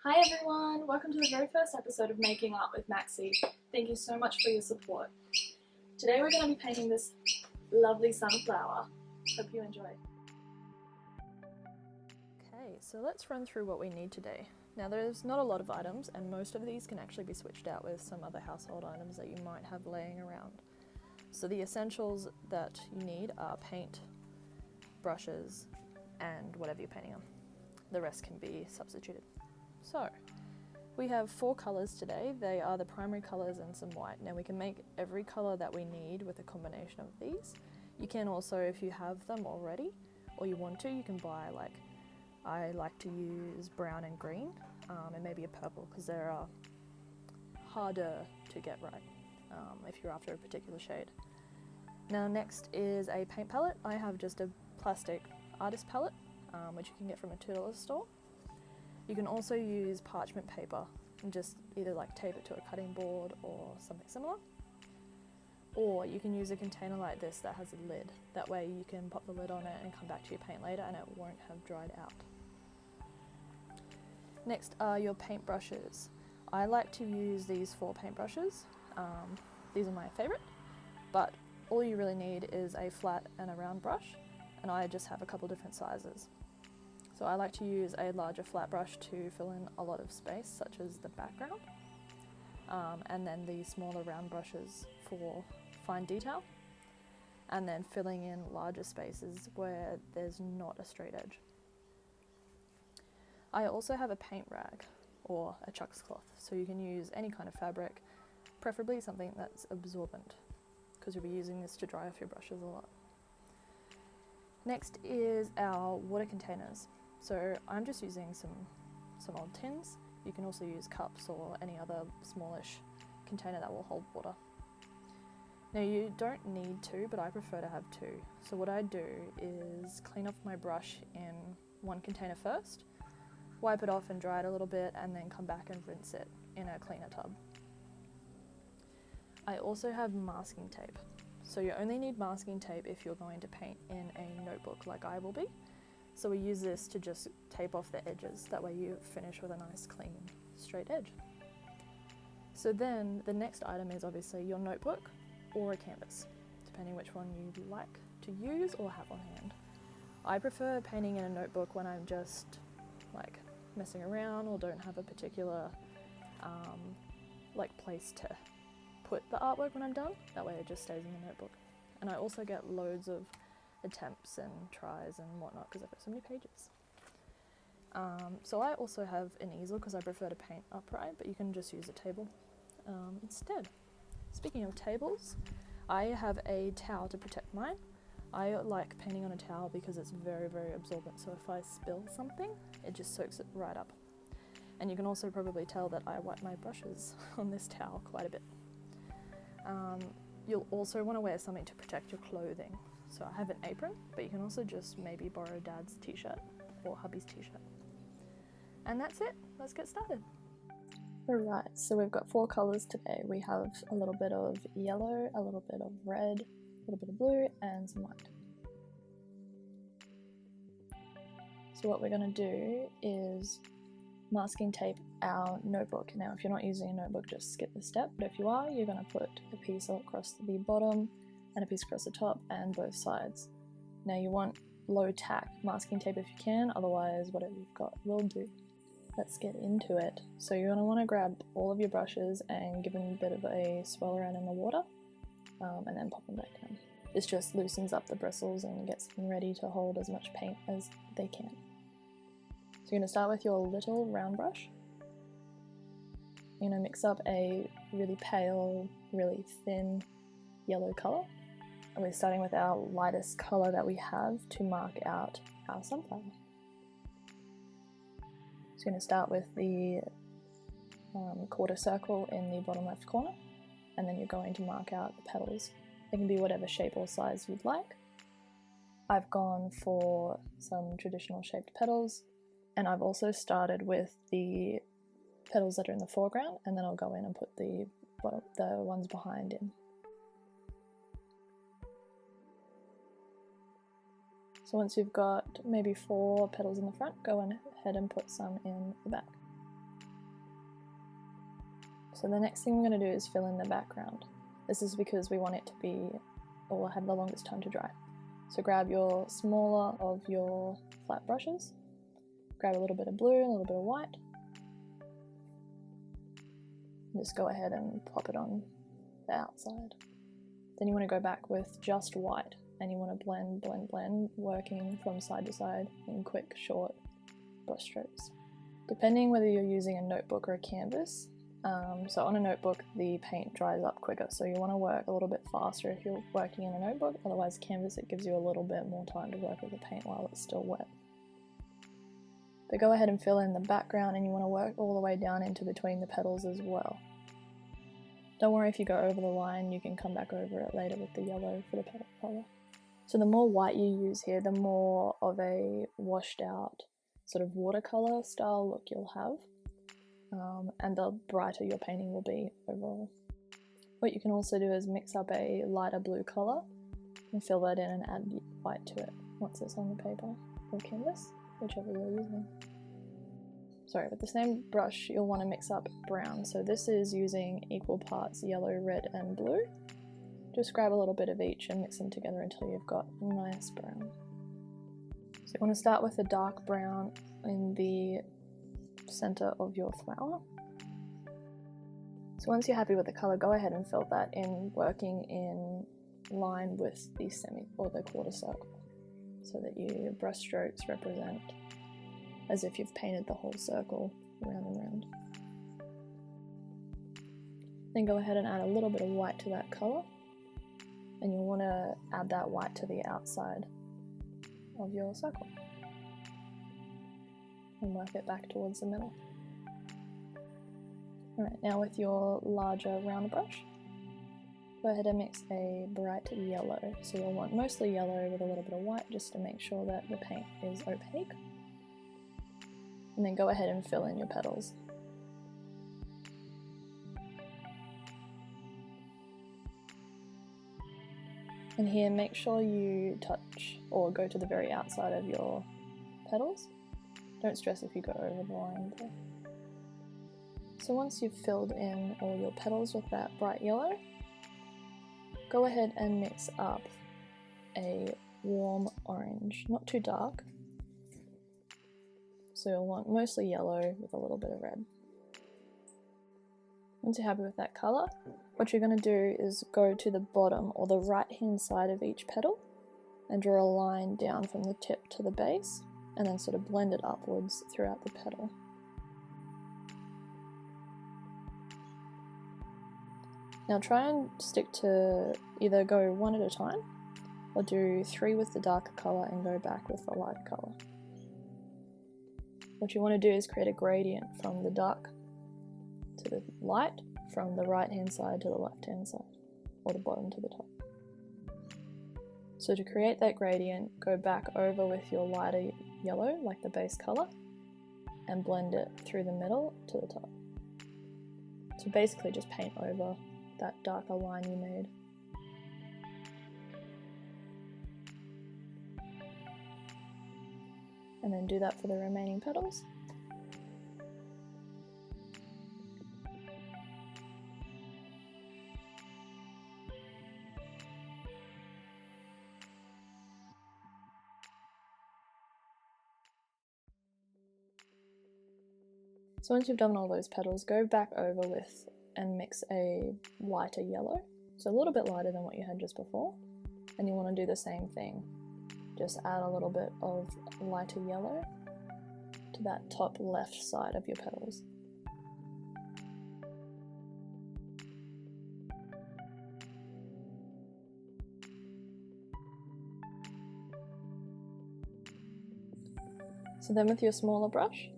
Hi everyone, welcome to the very first episode of Making Art with Maxie. Thank you so much for your support. Today we're going to be painting this lovely sunflower. Hope you enjoy. Okay, so let's run through what we need today. Now there's not a lot of items and most of these can actually be switched out with some other household items that you might have laying around. So the essentials that you need are paint, brushes, and whatever you're painting on. The rest can be substituted. So, we have 4 colours today. They are the primary colours and some white. Now we can make every colour that we need with a combination of these. You can also, if you have them already, or you want to, you can buy I like to use brown and green, and maybe a purple, because they're harder to get right if you're after a particular shade. Now next is a paint palette. I have just a plastic artist palette, which you can get from a $2 store. You can also use parchment paper and just either tape it to a cutting board or something similar. Or you can use a container like this that has a lid. That way you can pop the lid on it and come back to your paint later and it won't have dried out. Next are your paint brushes. I like to use these 4 paint brushes. These are my favourite, but all you really need is a flat and a round brush, and I just have a couple different sizes. So I like to use a larger flat brush to fill in a lot of space, such as the background, and then the smaller round brushes for fine detail, and then filling in larger spaces where there's not a straight edge. I also have a paint rag or a chucks cloth, so you can use any kind of fabric, preferably something that's absorbent, because you'll be using this to dry off your brushes a lot. Next is our water containers. So I'm just using some old tins. You can also use cups or any other smallish container that will hold water. Now you don't need to, but I prefer to have 2. So what I do is clean off my brush in one container first, wipe it off and dry it a little bit, and then come back and rinse it in a cleaner tub. I also have masking tape. So you only need masking tape if you're going to paint in a notebook like I will be. So we use this to just tape off the edges, that way you finish with a nice clean straight edge. So then the next item is obviously your notebook or a canvas, depending which one you like to use or have on hand. I prefer painting in a notebook when I'm just messing around or don't have a particular place to put the artwork when I'm done. That way it just stays in the notebook. And I also get loads of attempts and tries and whatnot because I've got so many pages. So I also have an easel because I prefer to paint upright, but you can just use a table instead. Speaking of tables, I have a towel to protect mine. I like painting on a towel because it's very, very absorbent, so if I spill something, it just soaks it right up. And you can also probably tell that I wipe my brushes on this towel quite a bit. You'll also want to wear something to protect your clothing. So I have an apron, but you can also just maybe borrow Dad's t-shirt or hubby's t-shirt. And that's it. Let's get started. Alright, so we've got 4 colours today. We have a little bit of yellow, a little bit of red, a little bit of blue, and some white. So what we're going to do is masking tape our notebook. Now if you're not using a notebook, just skip this step, but if you are, you're going to put a piece across the bottom and a piece across the top and both sides. Now you want low tack masking tape if you can, otherwise whatever you've got will do. Let's get into it. So you're going to want to grab all of your brushes and give them a bit of a swirl around in the water, and then pop them back down. This just loosens up the bristles and gets them ready to hold as much paint as they can. So you're going to start with your little round brush. You're going to mix up a really pale, really thin yellow colour. And we're starting with our lightest colour that we have to mark out our sunflower. So you're going to start with the quarter circle in the bottom left corner, and then you're going to mark out the petals. They can be whatever shape or size you'd like. I've gone for some traditional shaped petals, and I've also started with the petals that are in the foreground, and then I'll go in and put the ones behind in. So once you've got maybe 4 petals in the front, go ahead and put some in the back. So the next thing we're going to do is fill in the background. This is because we want it to be, or have the longest time to dry. So grab your smaller of your flat brushes, grab a little bit of blue and a little bit of white, and just go ahead and plop it on the outside. Then you want to go back with just white, and you want to blend, blend, blend, working from side to side in quick, short brush strokes. Depending whether you're using a notebook or a canvas, so on a notebook the paint dries up quicker, so you want to work a little bit faster if you're working in a notebook, otherwise canvas it gives you a little bit more time to work with the paint while it's still wet. But go ahead and fill in the background, and you want to work all the way down into between the petals as well. Don't worry if you go over the line, you can come back over it later with the yellow for the petal colour. So the more white you use here, the more of a washed out sort of watercolour style look you'll have, and the brighter your painting will be overall. What you can also do is mix up a lighter blue colour and fill that in and add white to it once it's on the paper or canvas, whichever you're using. Sorry, with the same brush you'll want to mix up brown, so this is using equal parts yellow, red and blue. Just grab a little bit of each and mix them together until you've got a nice brown. So you want to start with a dark brown in the center of your flower. So once you're happy with the color, go ahead and fill that in, working in line with the semi or the quarter circle, so that your brush strokes represent as if you've painted the whole circle around and around. Then go ahead and add a little bit of white to that color, and you'll want to add that white to the outside of your circle and work it back towards the middle. Alright, now with your larger round brush, go ahead and mix a bright yellow. So you'll want mostly yellow with a little bit of white just to make sure that the paint is opaque. And then go ahead and fill in your petals. And here, make sure you touch or go to the very outside of your petals. Don't stress if you go over the line there. So once you've filled in all your petals with that bright yellow, go ahead and mix up a warm orange, not too dark. So you'll want mostly yellow with a little bit of red. Once you're happy with that colour, what you're going to do is go to the bottom or the right hand side of each petal and draw a line down from the tip to the base, and then sort of blend it upwards throughout the petal. Now try and stick to either go one at a time or do 3 with the darker colour and go back with the light colour. What you want to do is create a gradient from the dark to the light, from the right hand side to the left hand side, or the bottom to the top. So to create that gradient, go back over with your lighter yellow, like the base colour, and blend it through the middle to the top. So basically just paint over that darker line you made. And then do that for the remaining petals. So once you've done all those petals, go back over with and mix a lighter yellow, so a little bit lighter than what you had just before, and you want to do the same thing. Just add a little bit of lighter yellow to that top left side of your petals. So then with your smaller brush,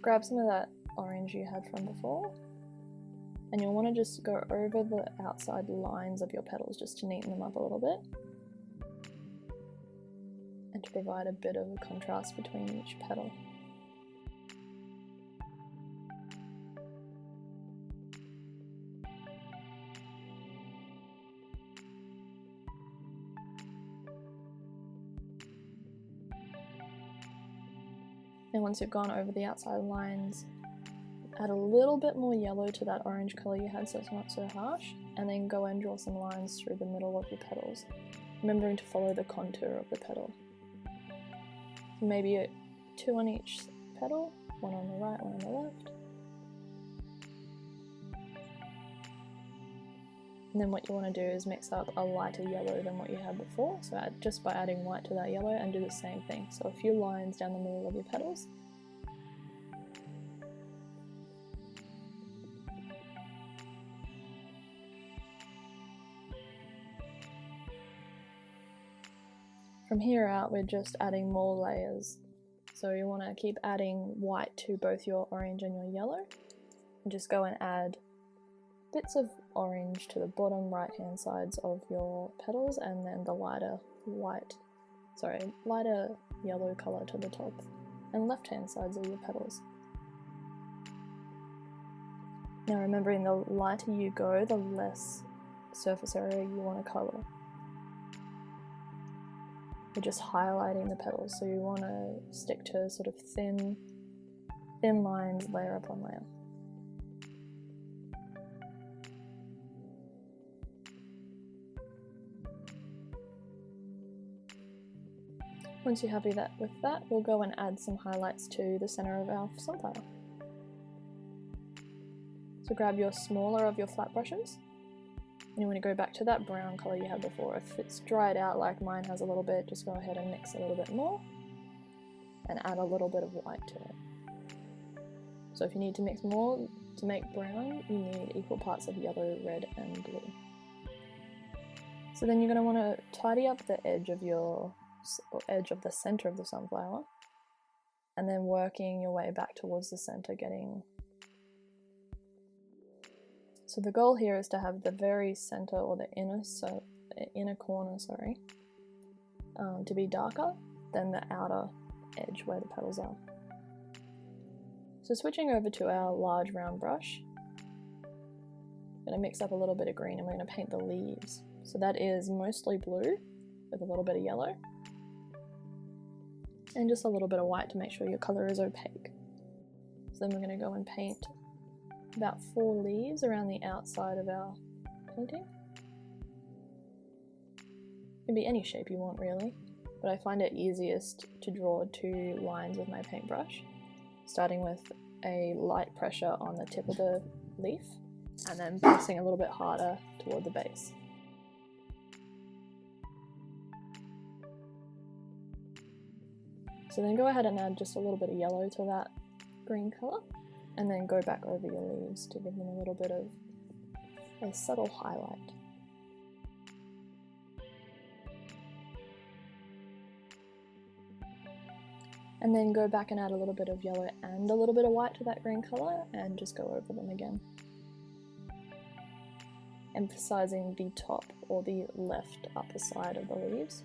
grab some of that orange you had from before, and you'll want to just go over the outside lines of your petals just to neaten them up a little bit and to provide a bit of a contrast between each petal. And once you've gone over the outside lines, add a little bit more yellow to that orange colour you had so it's not so harsh, and then go and draw some lines through the middle of your petals, remembering to follow the contour of the petal. So maybe 2 on each petal, one on the right, one on the left. And then what you want to do is mix up a lighter yellow than what you had before, so just by adding white to that yellow, and do the same thing. So a few lines down the middle of your petals. From here out, we're just adding more layers. So you want to keep adding white to both your orange and your yellow, and just go and add bits of orange to the bottom right hand sides of your petals, and then the lighter yellow colour to the top and left hand sides of your petals. Now remembering, the lighter you go, the less surface area you want to colour. You're just highlighting the petals, so you want to stick to sort of thin lines, layer upon layer. Once you're happy with that, we'll go and add some highlights to the center of our sunflower. So grab your smaller of your flat brushes, and you want to go back to that brown colour you had before. If it's dried out like mine has a little bit, just go ahead and mix a little bit more and add a little bit of white to it. So if you need to mix more to make brown, you need equal parts of yellow, red and blue. So then you're going to want to tidy up the edge of the center of the sunflower, and then working your way back towards the center, so the goal here is to have the very center, or the inner corner, to be darker than the outer edge where the petals are. So switching over to our large round brush, I'm going to mix up a little bit of green, and we're going to paint the leaves. So that is mostly blue with a little bit of yellow, and just a little bit of white to make sure your colour is opaque. So then we're going to go and paint about 4 leaves around the outside of our painting. It can be any shape you want really, but I find it easiest to draw 2 lines with my paintbrush, starting with a light pressure on the tip of the leaf and then pressing a little bit harder toward the base. So then go ahead and add just a little bit of yellow to that green colour, and then go back over your leaves to give them a little bit of a subtle highlight. And then go back and add a little bit of yellow and a little bit of white to that green colour, and just go over them again. Emphasising the top or the left upper side of the leaves.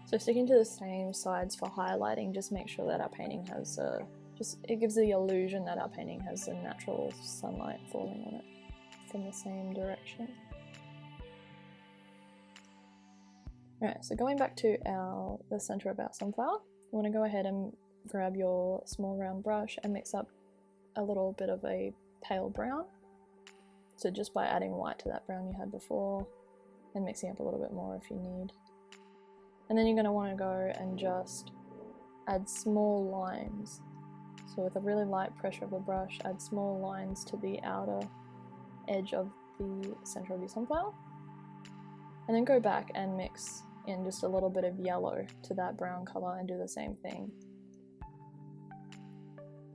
So sticking to the same sides for highlighting, just make sure that our painting has it gives the illusion that our painting has a natural sunlight falling on it from the same direction. Alright, so going back to the center of our sunflower, you want to go ahead and grab your small round brush and mix up a little bit of a pale brown. So just by adding white to that brown you had before, and mixing up a little bit more if you need. And then you're going to want to go and just add small lines. So with a really light pressure of the brush, add small lines to the outer edge of the center of your sunflower. And then go back and mix in just a little bit of yellow to that brown colour and do the same thing.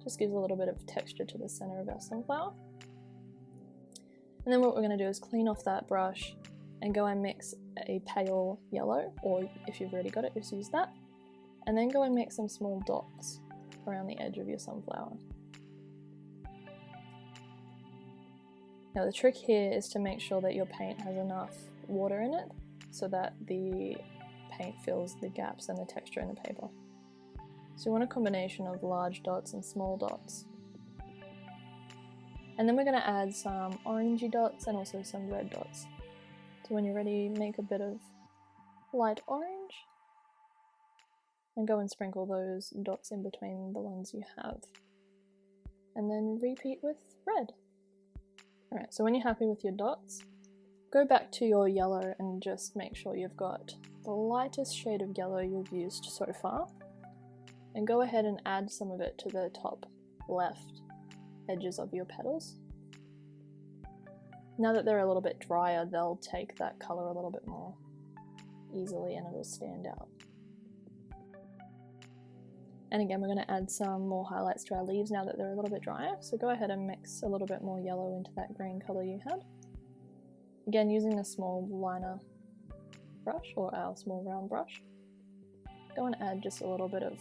Just gives a little bit of texture to the center of our sunflower. And then what we're going to do is clean off that brush and go and mix a pale yellow, or if you've already got it, just use that. And then go and make some small dots around the edge of your sunflower. Now the trick here is to make sure that your paint has enough water in it so that the paint fills the gaps and the texture in the paper. So you want a combination of large dots and small dots. And then we're going to add some orangey dots and also some red dots. So when you're ready, make a bit of light orange and go and sprinkle those dots in between the ones you have. And then repeat with red. Alright, so when you're happy with your dots, go back to your yellow and just make sure you've got the lightest shade of yellow you've used so far. And go ahead and add some of it to the top left edges of your petals. Now that they're a little bit drier, they'll take that colour a little bit more easily and it'll stand out. And again, we're going to add some more highlights to our leaves now that they're a little bit drier. So go ahead and mix a little bit more yellow into that green colour you had. Again, using a small liner brush or our small round brush. Go and add just a little bit of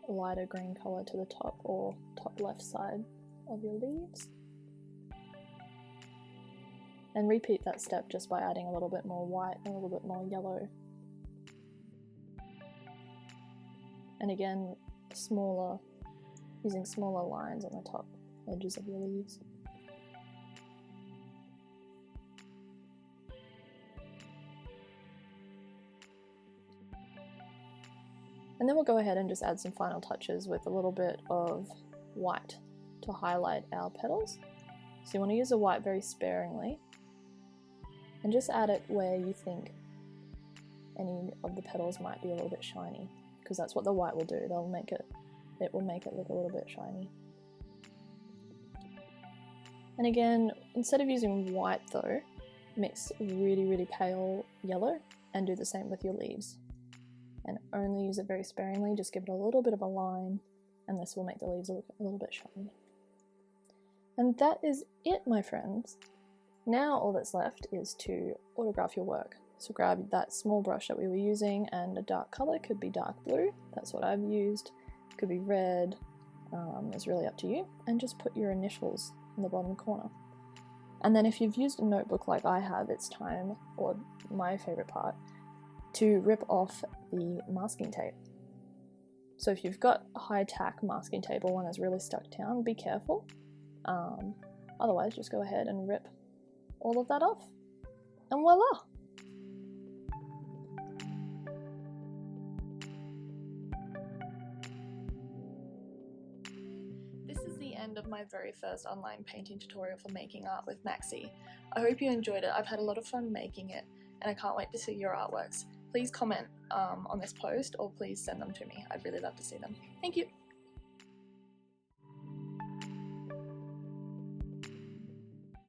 lighter green colour to the top or top left side of your leaves. And repeat that step just by adding a little bit more white and a little bit more yellow. And again, using smaller lines on the top edges of your leaves. And then we'll go ahead and just add some final touches with a little bit of white to highlight our petals. So you want to use the white very sparingly and just add it where you think any of the petals might be a little bit shiny, because that's what the white will do. It will make it look a little bit shiny. And again, instead of using white though, mix really pale yellow and do the same with your leaves. And only use it very sparingly, just give it a little bit of a line, and this will make the leaves look a little bit shiny. And that is it, my friends. Now all that's left is to autograph your work. So grab that small brush that we were using and a dark colour, could be dark blue, that's what I've used, could be red, it's really up to you, and just put your initials in the bottom corner. And then if you've used a notebook like I have, it's time, or my favourite part, to rip off the masking tape. So if you've got high tack masking tape or one that's really stuck down, be careful. Otherwise just go ahead and rip all of that off. And voila! This is the end of my very first online painting tutorial for making art with Maxi. I hope you enjoyed it. I've had a lot of fun making it and I can't wait to see your artworks. Please comment on this post or please send them to me. I'd really love to see them. Thank you!